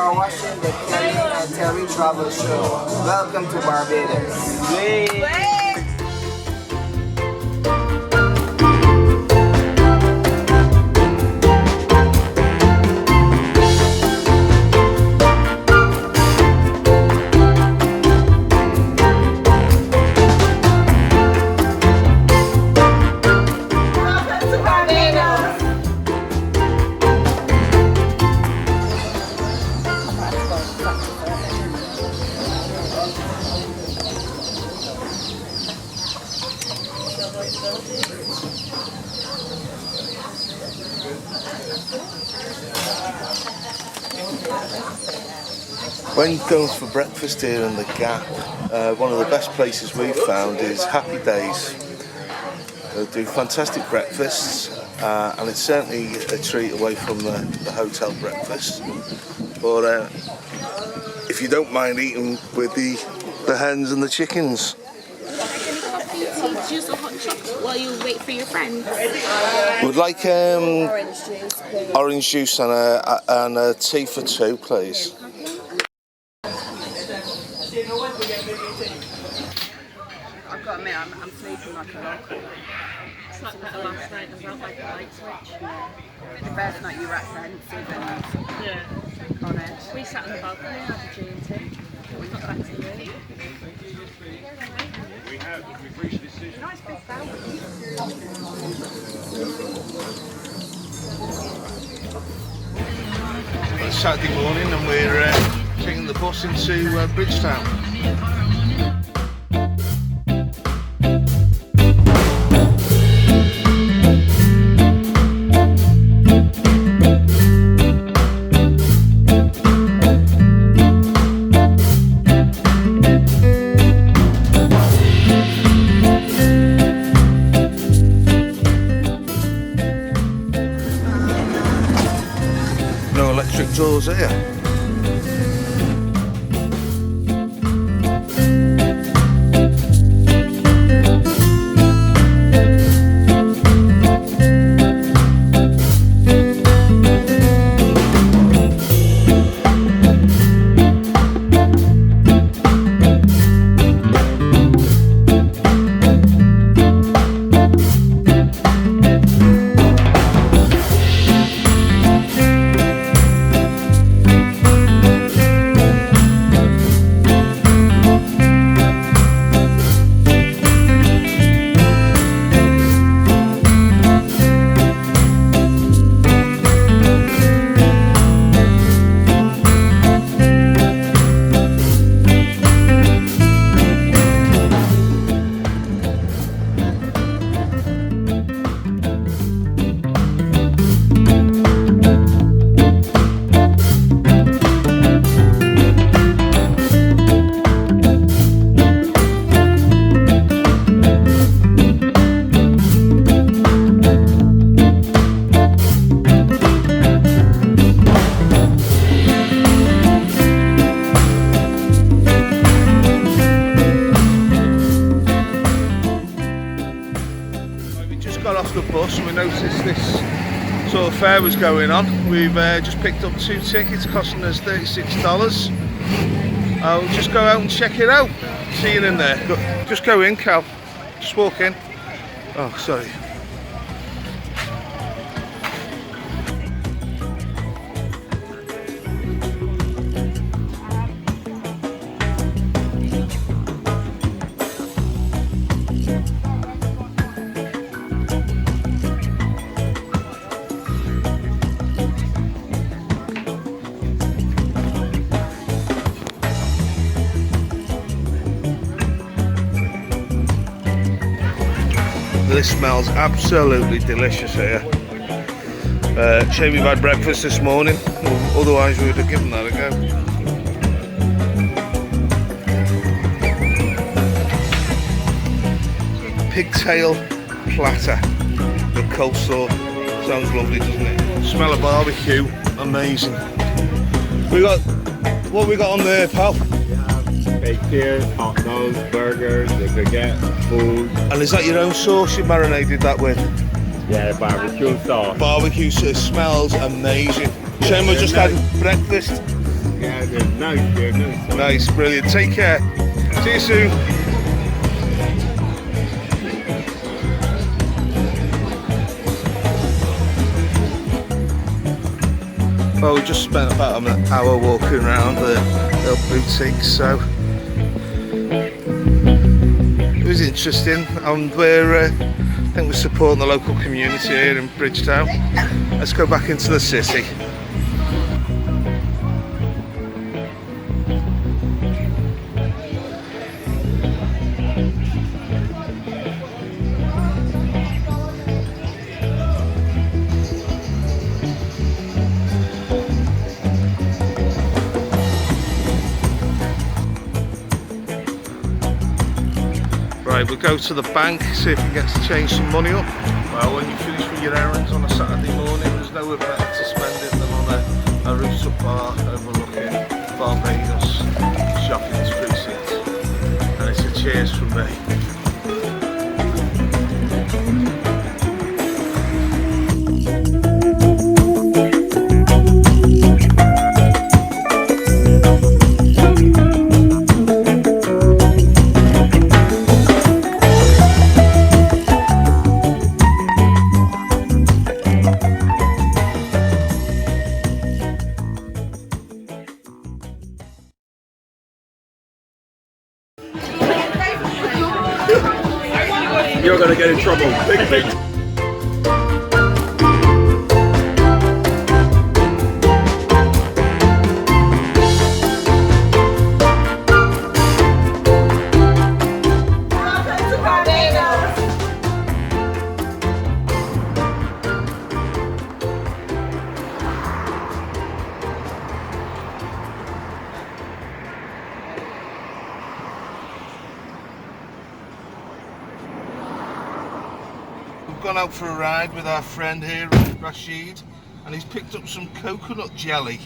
are watching the Terry Travel Show. Welcome to Barbados. Yay. When going for breakfast here in the Gap, one of the best places we've found is Happy Days. They do fantastic breakfasts, and it's certainly a treat away from the hotel breakfast. But if you don't mind eating with the hens and the chickens. Juice or hot chocolate while you wait for your friends? Would like orange juice and a tea for two, please. I've got to admit, I'm sleeping like a log. Slept better last night as well, like a light switch. The first night you were apprehensive and on edge. We sat on the balcony and had a G&T. We got back to the room. We've reached this decision. Nice big balcony. It's Saturday morning and we're taking the bus into Bridgetown. No electric doors here. Got off the bus and we noticed this sort of fair was going on. We've just picked up 2 tickets costing us $36. I'll just go out and check it out. See you in there. Just go in, Cal. Just walk in. Oh, sorry. This smells absolutely delicious here. Shame we've had breakfast this morning, otherwise we would have given that a go. Pigtail platter with coleslaw. Sounds lovely, doesn't it? Smell of barbecue, amazing. What we got on there, pal? Baked here, hot dogs, burgers, you could get food. And is that your own sauce you marinated that with? Yeah, barbecue sauce. Barbecue sauce, smells amazing. Shame we just had breakfast. Yeah, they're nice. They're nice. Nice, brilliant. Take care. See you soon. Well, we just spent about an hour walking around the little boutique, so it was interesting. And I think we're supporting the local community here in Bridgetown. Let's go back into the city. Right, we'll go to the bank, see if we can get to change some money up. Well, when you finish with your errands on a Saturday morning, there's nowhere better to spend it than on a rooftop bar overlooking Barbados shopping precinct. And it's a cheers from me. You're gonna get in trouble. Big. We've gone out for a ride with our friend here, Rasheed, and he's picked up some coconut jelly.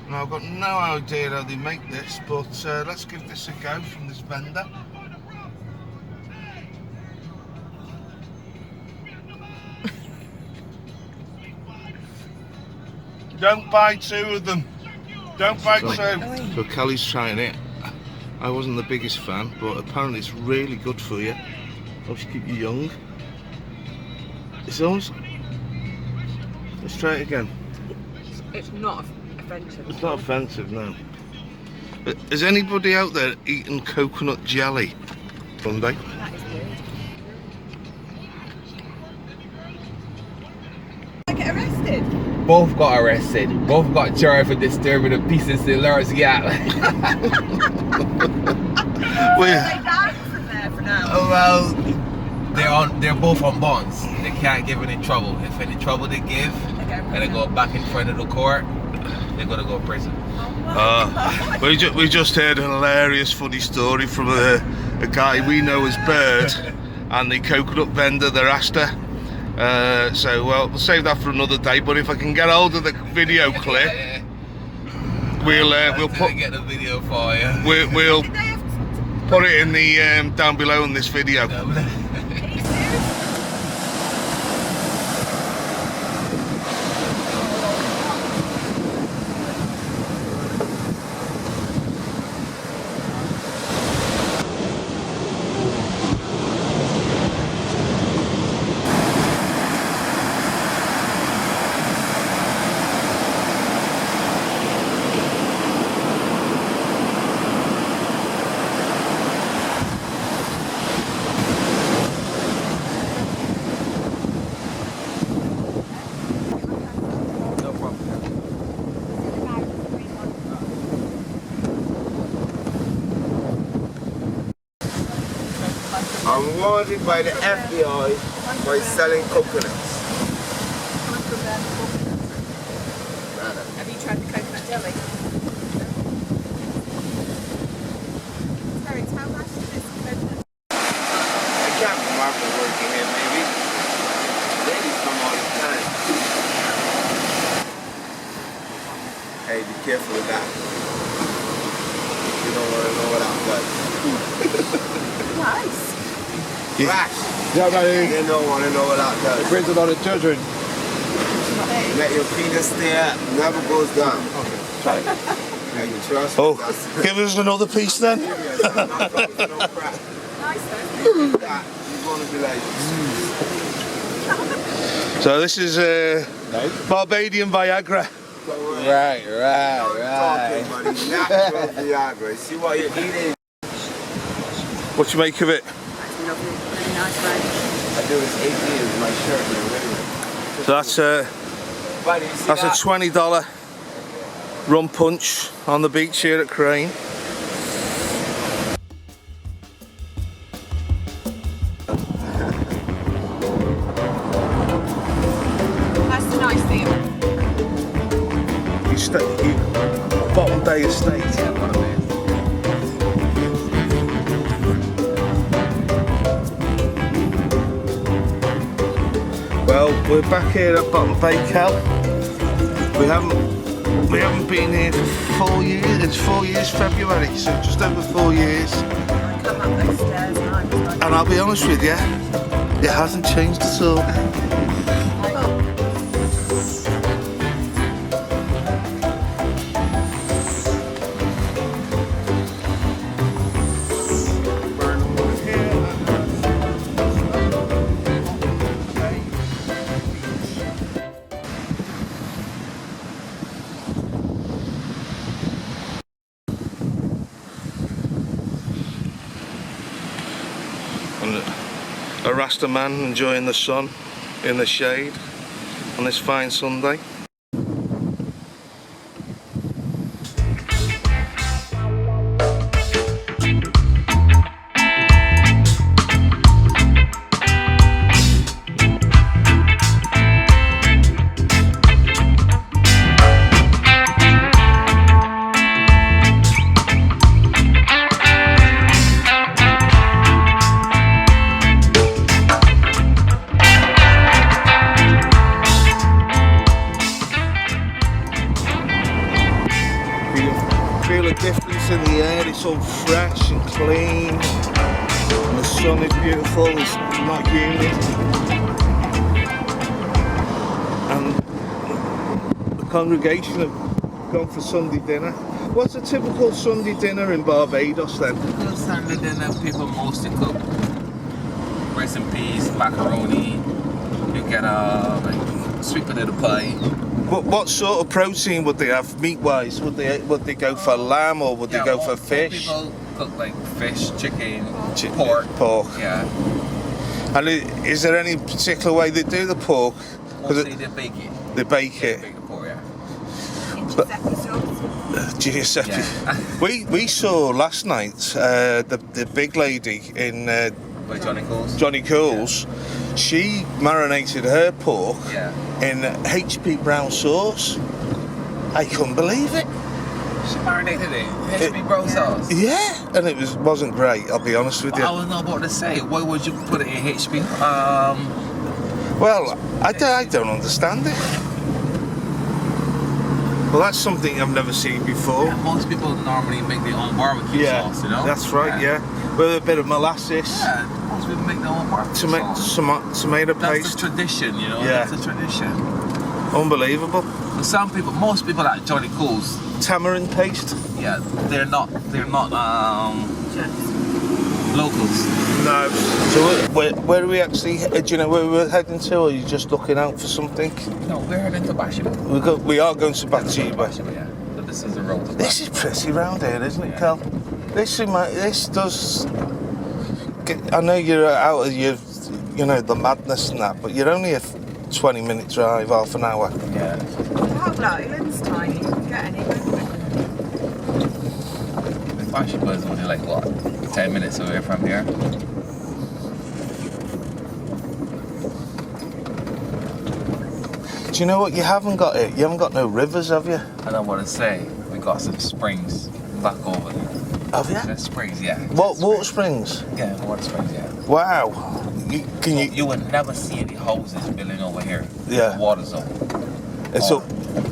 Now I've got no idea how they make this, but let's give this a go from this vendor. Don't buy two of them. Don't buy two. So Kelly's trying it. I wasn't the biggest fan, but apparently it's really good for you. Helps keep you young. It's almost... Let's try it again. It's not offensive. It's not offensive, no. But is anybody out there eating coconut jelly Sunday? That is weird. Get arrested. Both got arrested. Both got charged for disturbing a pieces of large yacht. Well, they're both on bonds. They can't give any trouble. If any trouble they give, and they go back in front of the court, they're gonna go to prison. We just heard an hilarious funny story from a guy we know as Bird and the coconut vendor thereafter. So well, we'll save that for another day. But if I can get hold of the video clip, we'll get the video for you. We'll put it in the down below in this video. I'm wanted by the FBI for selling coconuts. Have you tried the coconut jelly? Terence, how much is this coconut? I can't come after working here, maybe. Ladies come all the time. Hey, be careful with that. You don't want to know what that does. Nice. Rash. Yeah, buddy. You don't want to know what that does. Brings a lot of children. Let your penis stay up, never goes down. Okay, try it. Oh, give us another piece then. So this is Barbadian Viagra. Right. Natural Viagra. See what you're eating. What do you make of it? Lovely, really nice range. I do this 8 years, my shirt. So that's a $20 rum punch on the beach here at Crane. That's the nice thing. Bottom Bay Estate. Well, we're back here at Bottom Bay Cal. We haven't been here for 4 years. It's 4 years February, so just over 4 years. I come up those stairs and I was like, And I'll be honest with you, it hasn't changed at all. A Rasta man enjoying the sun in the shade on this fine Sunday. Feel a difference in the air, it's all fresh and clean, and the sun is beautiful, it's not humid, and the congregation have gone for Sunday dinner. What's a typical Sunday dinner in Barbados then? Typical Sunday dinner, people mostly cook rice and peas, macaroni. You get like sweet potato pie. What sort of protein would they have meat-wise? Would they go for lamb or would they go for fish? People cook like fish, chicken, pork. Yeah. And is there any particular way they do the pork? Mostly they bake it. They bake it. They bake the pork, yeah. Giuseppe. Yeah. We saw last night the big lady in By Johnny Coles. Johnny Coles. Yeah. She marinated her pork Yeah. in HP brown sauce. I couldn't believe it. She marinated it. HP brown sauce. Yeah, and it wasn't great. I'll be honest with you. I was not about to say. Why would you put it in HP? Well, I don't understand it. Well, that's something I've never seen before. Yeah, most people normally make their own barbecue sauce, you know? That's right, yeah. With a bit of molasses. Yeah, most people make their own barbecue sauce. Tomato That's paste. the tradition, you know? Yeah. That's the tradition. Unbelievable. But most people at Johnny Coles, Tamarind paste. yeah, they're not locals. No. So where are we actually? Do you know where we're heading to, or are you just looking out for something? No, we're heading to Bathsheba. We are going to Bathsheba. Yeah. So this is the road to This is pretty round here, isn't it, Cal? This does. I know you're out of the madness and that, but you're only a 20-minute drive, half an hour. Yeah. How Island's tiny, you can get anywhere. Bathsheba is only like, what, 10 minutes away from here? Do you know what? You haven't got it. You haven't got no rivers, have you? I don't want to say. We got some springs back over there. Have you? There's springs, yeah. What, water springs? Yeah, water springs, yeah. Wow. You would never see any houses building over here. Yeah. Water zone. It's all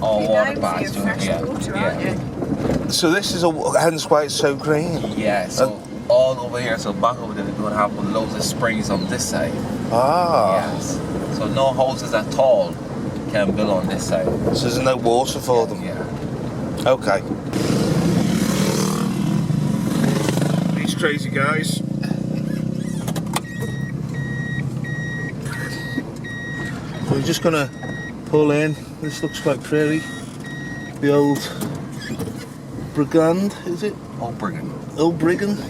water known bars for your to it, fresh yeah. water, Yeah. aren't you? So this is hence why it's so green. Yeah, so all over here, so back over there, we're going to have loads of springs on this side. Ah. Yes. So no houses at all can build on this side. So there's no water for them. Yeah. Okay. crazy guys. We're just gonna pull in. This looks like prairie. The old Brigand, is it? Old Brigand. Old Brigand.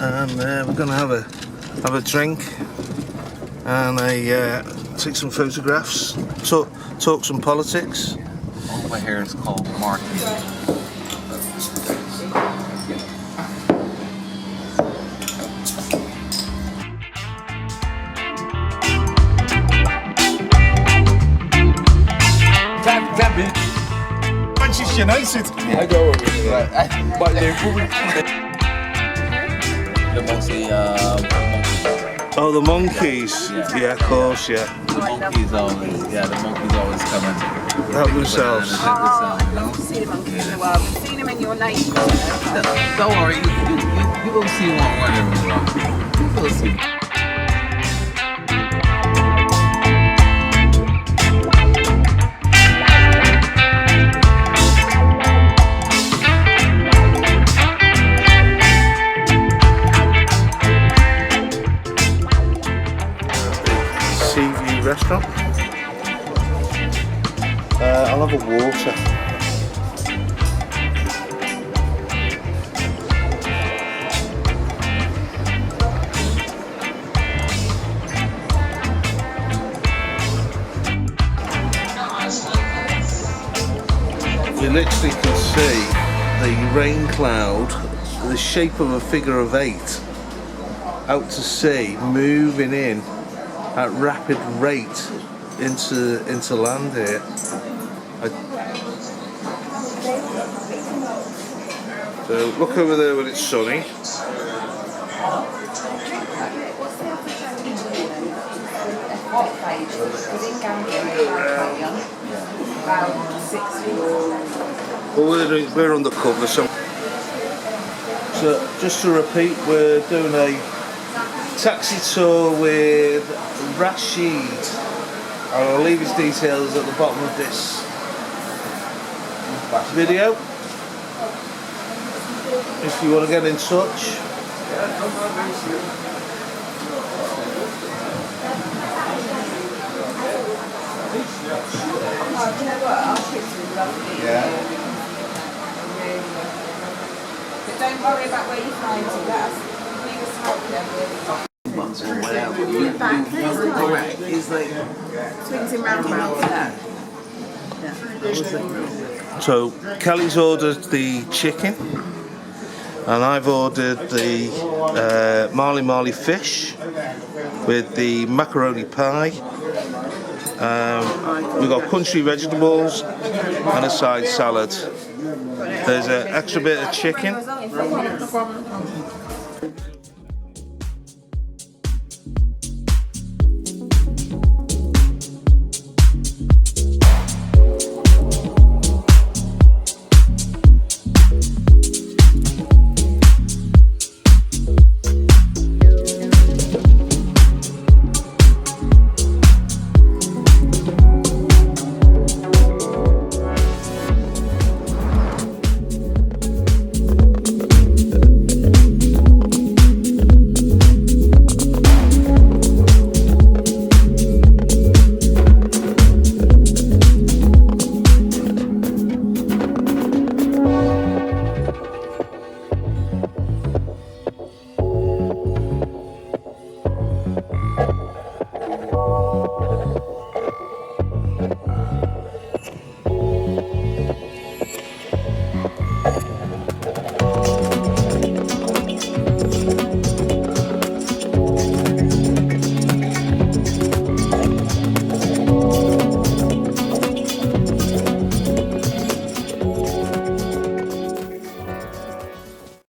And we're gonna have a drink and take some photographs. Talk some politics. Over here is called marketing. Manchester United. I go with it. But The mostly Oh, the monkeys. Yeah, of course, yeah. the monkeys always coming. Help themselves. I've seen a monkey in the wild. I've seen him in your nation. Don't worry, you will see one whenever you want. You will see. Seaview restaurant. I'll have a water. You literally can see the rain cloud, the shape of a figure of 8, out to sea, moving in at rapid rate into land here. So look over there when it's sunny. Well, we're undercover, so just to repeat, we're doing a taxi tour with Rasheed. I'll leave his details at the bottom of this video if you want to get in touch. Yeah. But don't worry about where you find it. Correct. It's like Swings in roundabouts there. So Kelly's ordered the chicken and I've ordered the Marley fish with the macaroni pie. We've got country vegetables and a side salad. There's an extra bit of chicken